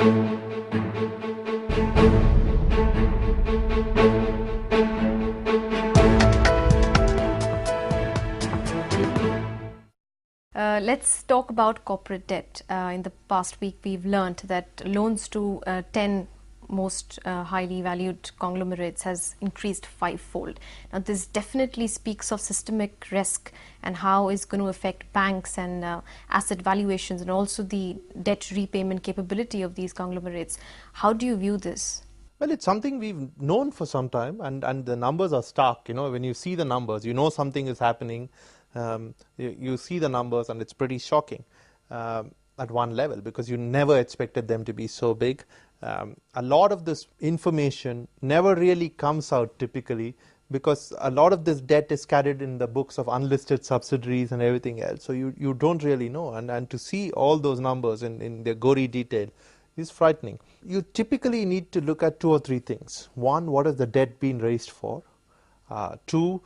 Let's talk about corporate debt. In the past week, we've learned that loans to 10 most highly valued conglomerates has increased fivefold. Now, this definitely speaks of systemic risk and how it's going to affect banks and asset valuations and also the debt repayment capability of these conglomerates. How do you view this? Well, it's something we've known for some time, and the numbers are stark. You know, when you see the numbers, you know something is happening. You see the numbers, and it's pretty shocking at one level because you never expected them to be so big. A lot of this information never really comes out typically because a lot of this debt is carried in the books of unlisted subsidiaries and everything else. So you don't really know, and to see all those numbers in their gory detail is frightening. You typically need to look at two or three things. One, what has the debt been raised for? Two,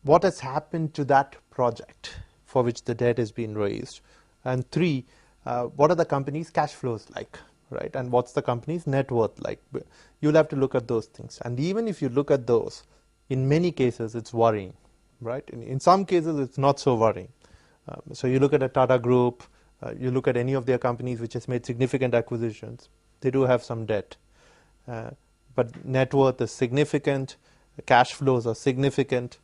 what has happened to that project for which the debt has been raised? And three, what are the company's cash flows like, right? And what's the company's net worth like? You'll have to look at those things. And even if you look at those, in many cases, it's worrying, right? In some cases, it's not so worrying. So you look at a Tata Group, you look at any of their companies which has made significant acquisitions, they do have some debt. But net worth is significant, the cash flows are significant,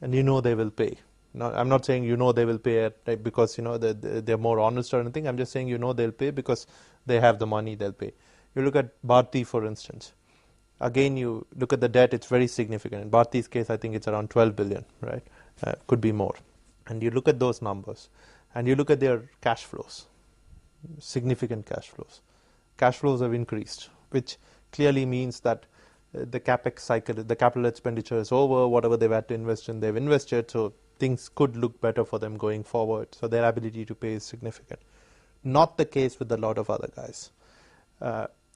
and you know they will pay. Now, I'm not saying you know they will pay because you know they're more honest or anything. I'm just saying you know they'll pay because they have the money, they'll pay. You look at Bharti, for instance. Again, you look at the debt, it's very significant. In Bharti's case, I think it's around 12 billion, right? Could be more. And you look at those numbers, and you look at their cash flows, significant cash flows. Cash flows have increased, which clearly means that the capex cycle, the capital expenditure is over, whatever they've had to invest in, they've invested, so things could look better for them going forward. So their ability to pay is significant. Not the case with a lot of other guys.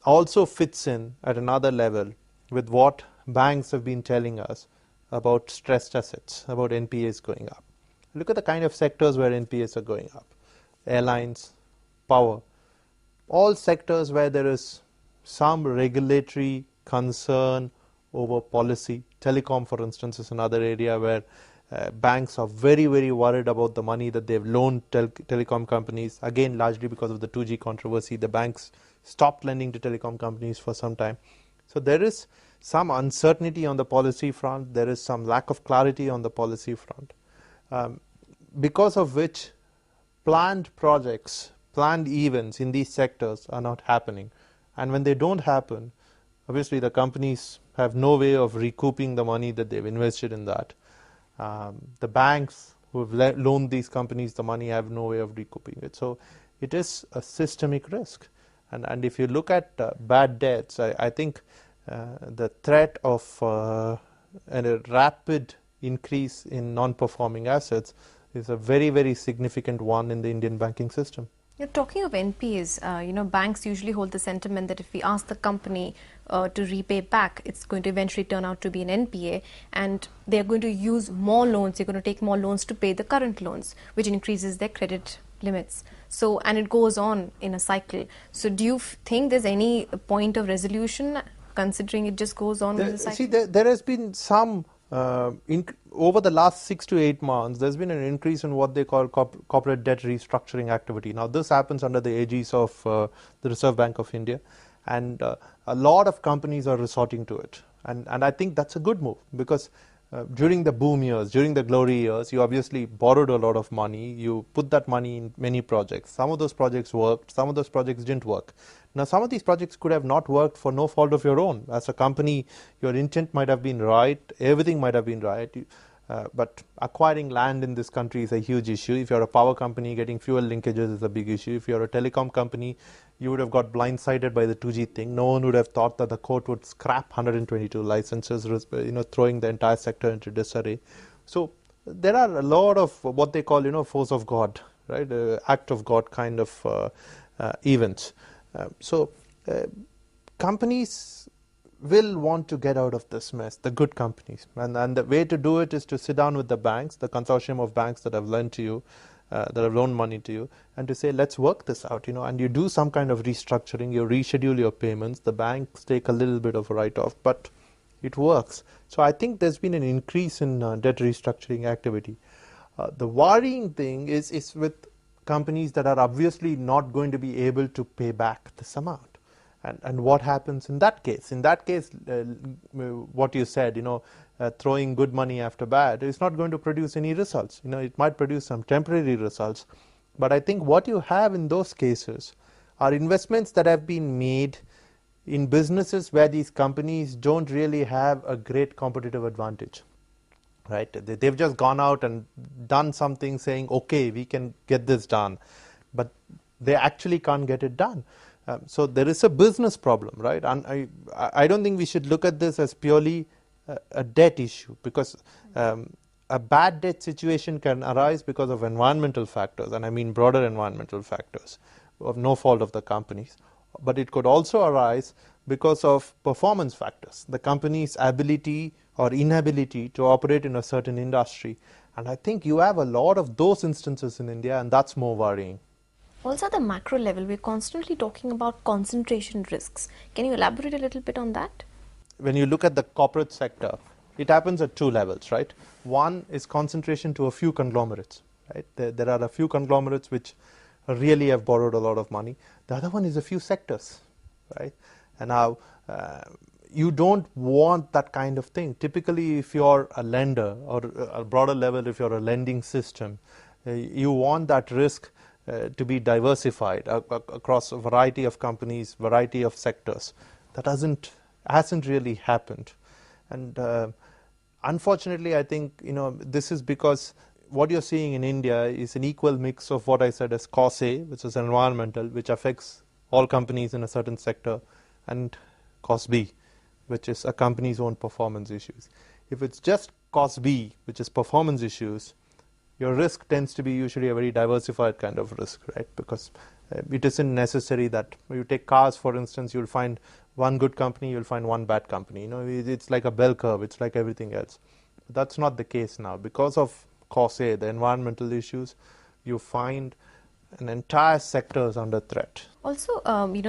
Also fits in at another level with what banks have been telling us about stressed assets, about NPAs going up. Look at the kind of sectors where NPAs are going up. Airlines, power, all sectors where there is some regulatory concern over policy. Telecom, for instance, is another area where banks are very, very worried about the money that they've loaned telecom companies. Again, largely because of the 2G controversy, the banks stopped lending to telecom companies for some time. So there is some uncertainty on the policy front. There is some lack of clarity on the policy front, because of which planned projects, planned events in these sectors are not happening. And when they don't happen, obviously the companies have no way of recouping the money that they've invested in that. The banks who have loaned these companies the money have no way of recouping it. So it is a systemic risk. And if you look at bad debts, I think the threat of a rapid increase in non-performing assets is a very, very significant one in the Indian banking system. You're talking of NPAs, banks usually hold the sentiment that if we ask the company to repay back, it's going to eventually turn out to be an NPA, and they're going to use more loans, they're going to take more loans to pay the current loans, which increases their credit limits. So, and it goes on in a cycle. So do you think there's any point of resolution, considering it just goes on with the cycle? See, there has been some, over the last 6 to 8 months, there's been an increase in what they call corporate debt restructuring activity. Now, this happens under the aegis of the Reserve Bank of India, and a lot of companies are resorting to it. And I think that's a good move, because during the boom years, during the glory years, you obviously borrowed a lot of money. You put that money in many projects. Some of those projects worked, some of those projects didn't work. Now, some of these projects could have not worked for no fault of your own. As a company, your intent might have been right, everything might have been right, but acquiring land in this country is a huge issue. If you're a power company, getting fuel linkages is a big issue. If you're a telecom company, you would have got blindsided by the 2G thing. No one would have thought that the court would scrap 122 licenses, throwing the entire sector into disarray. So there are a lot of what they call, force of God, right? Act of God kind of events. So companies will want to get out of this mess, the good companies. And the way to do it is to sit down with the banks, the consortium of banks that have lent to you, that have loaned money to you, and to say, let's work this out, and you do some kind of restructuring, you reschedule your payments, the banks take a little bit of a write-off, but it works. So I think there's been an increase in debt restructuring activity. The worrying thing is with companies that are obviously not going to be able to pay back this amount. And what happens in that case? In that case, what you said, throwing good money after bad is not going to produce any results. It might produce some temporary results. But I think what you have in those cases are investments that have been made in businesses where these companies don't really have a great competitive advantage. Right? They've just gone out and done something saying, okay, we can get this done. But they actually can't get it done. So there is a business problem, right? And I don't think we should look at this as purely a debt issue, because a bad debt situation can arise because of environmental factors, and I mean broader environmental factors, of no fault of the companies. But it could also arise because of performance factors, the company's ability or inability to operate in a certain industry. And I think you have a lot of those instances in India, and that's more worrying. Also, at the macro level, we're constantly talking about concentration risks. Can you elaborate a little bit on that? When you look at the corporate sector, it happens at two levels, right? One is concentration to a few conglomerates, right? There are a few conglomerates which really have borrowed a lot of money. The other one is a few sectors, right? And now you don't want that kind of thing. Typically, if you're a lender, or a broader level, if you're a lending system, you want that risk to be diversified across a variety of companies, variety of sectors. That hasn't really happened. And unfortunately, I think this is because what you're seeing in India is an equal mix of what I said as cause A, which is environmental, which affects all companies in a certain sector, and cause B, which is a company's own performance issues. If it's just cause B, which is performance issues, your risk tends to be usually a very diversified kind of risk, right? Because it isn't necessary that you take cars, for instance, you'll find one good company, you'll find one bad company. It's like a bell curve. It's like everything else. But that's not the case now. Because of cause A, the environmental issues, you find an entire sector is under threat. Also,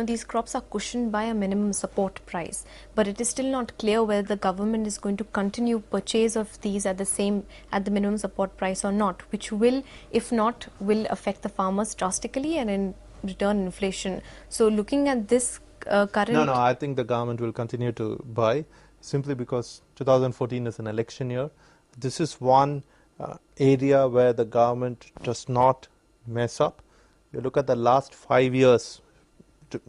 these crops are cushioned by a minimum support price, but it is still not clear whether the government is going to continue purchase of these at the minimum support price or not, which will, if not, will affect the farmers drastically, and in return inflation. So looking at this current... No, I think the government will continue to buy, simply because 2014 is an election year. This is one area where the government does not mess up. You look at the last 5 years,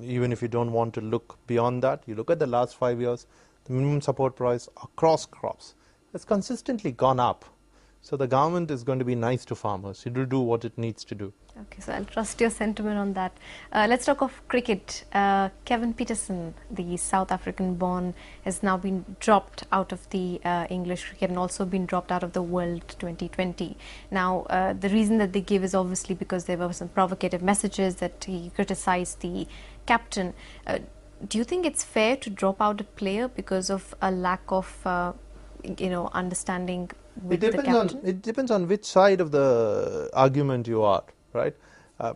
even if you don't want to look beyond that, you look at the last 5 years, the minimum support price across crops has consistently gone up. So the government is going to be nice to farmers. It will do what it needs to do. Okay, so I'll trust your sentiment on that. Let's talk of cricket. Kevin Pietersen, the South African born, has now been dropped out of the English cricket and also been dropped out of the World 2020. Now, the reason that they give is obviously because there were some provocative messages that he criticized the captain. Do you think it's fair to drop out a player because of a lack of, understanding with the captain? It depends on which side of the argument you are. Right?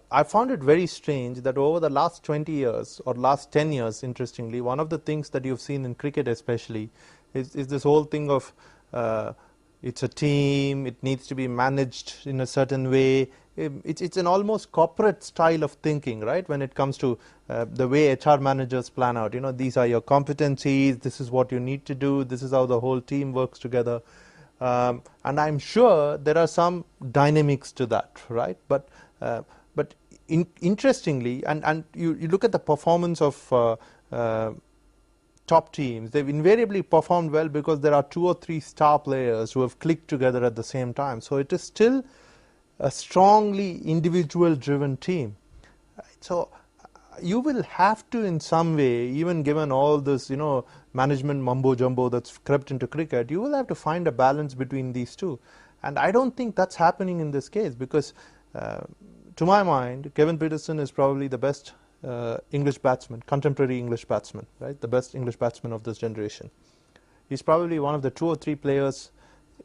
I found it very strange that over the last 20 years or last 10 years, interestingly, one of the things that you've seen in cricket especially is this whole thing of it's a team, it needs to be managed in a certain way. It's an almost corporate style of thinking, right? When it comes to the way HR managers plan out, these are your competencies, this is what you need to do, this is how the whole team works together. And I'm sure there are some dynamics to that, right? But interestingly, and you look at the performance of top teams, they've invariably performed well because there are 2 or 3 star players who have clicked together at the same time. So it is still a strongly individual driven team. So you will have to, in some way, even given all this, management mumbo jumbo that's crept into cricket, you will have to find a balance between these two. And I don't think that's happening in this case, because to my mind, Kevin Pietersen is probably the best English batsman, contemporary English batsman, right? The best English batsman of this generation. He's probably one of the 2 or 3 players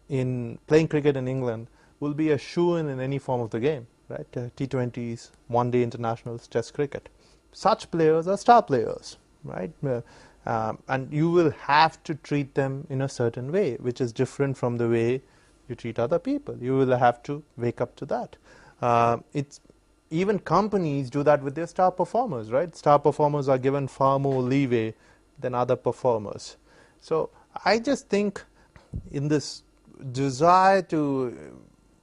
in playing cricket in England will be a shoo-in in any form of the game. right? T20s, one-day internationals, Test cricket. Such players are star players, right? And you will have to treat them in a certain way, which is different from the way you treat other people. You will have to wake up to that. It's even companies do that with their star performers, right? Star performers are given far more leeway than other performers. So I just think in this desire to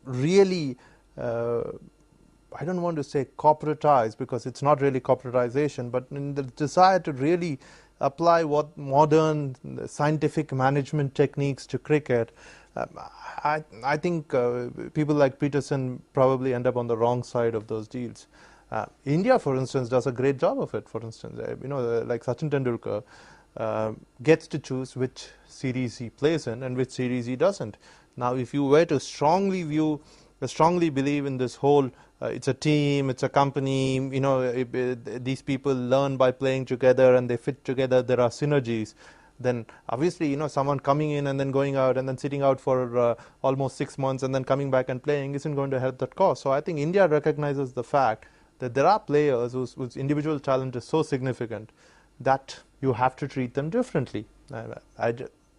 really, I don't want to say corporatize, because it's not really corporatization, but in the desire to really apply what modern scientific management techniques to cricket, I think people like Peterson probably end up on the wrong side of those deals. India, for instance, does a great job of it. For instance, like Sachin Tendulkar gets to choose which series he plays in and which series he doesn't. Now, if you were to strongly believe in this whole, it's a team, it's a company, these people learn by playing together and they fit together, there are synergies, then obviously, someone coming in and then going out and then sitting out for almost 6 months and then coming back and playing isn't going to help that cause. So I think India recognizes the fact that there are players whose individual talent is so significant that you have to treat them differently.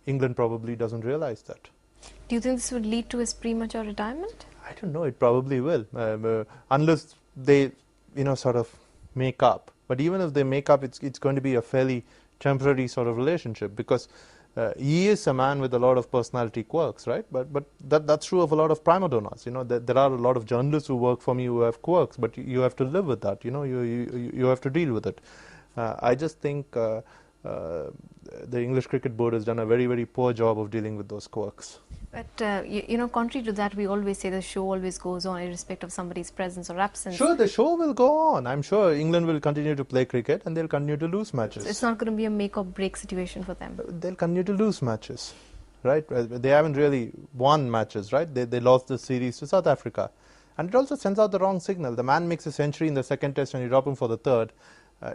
England probably doesn't realize that. Do you think this would lead to his premature retirement? I don't know. It probably will, unless they, sort of make up. But even if they make up, it's going to be a fairly temporary sort of relationship, because he is a man with a lot of personality quirks, right? But that's true of a lot of prima donnas. There are a lot of journalists who work for me who have quirks, but you have to live with that. You have to deal with it. I just think the English Cricket Board has done a very, very poor job of dealing with those quirks. But, contrary to that, we always say the show always goes on irrespective of somebody's presence or absence. Sure, the show will go on. I'm sure England will continue to play cricket and they'll continue to lose matches. So it's not going to be a make or break situation for them. They'll continue to lose matches, right? They haven't really won matches, right? They lost the series to South Africa. And it also sends out the wrong signal. The man makes a century in the second test and you drop him for the third.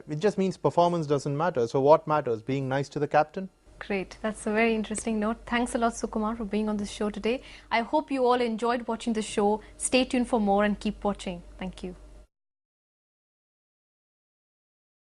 It just means performance doesn't matter. So what matters? Being nice to the captain? Great. That's a very interesting note. Thanks a lot, Sukumar, for being on this show today. I hope you all enjoyed watching the show. Stay tuned for more and keep watching. Thank you.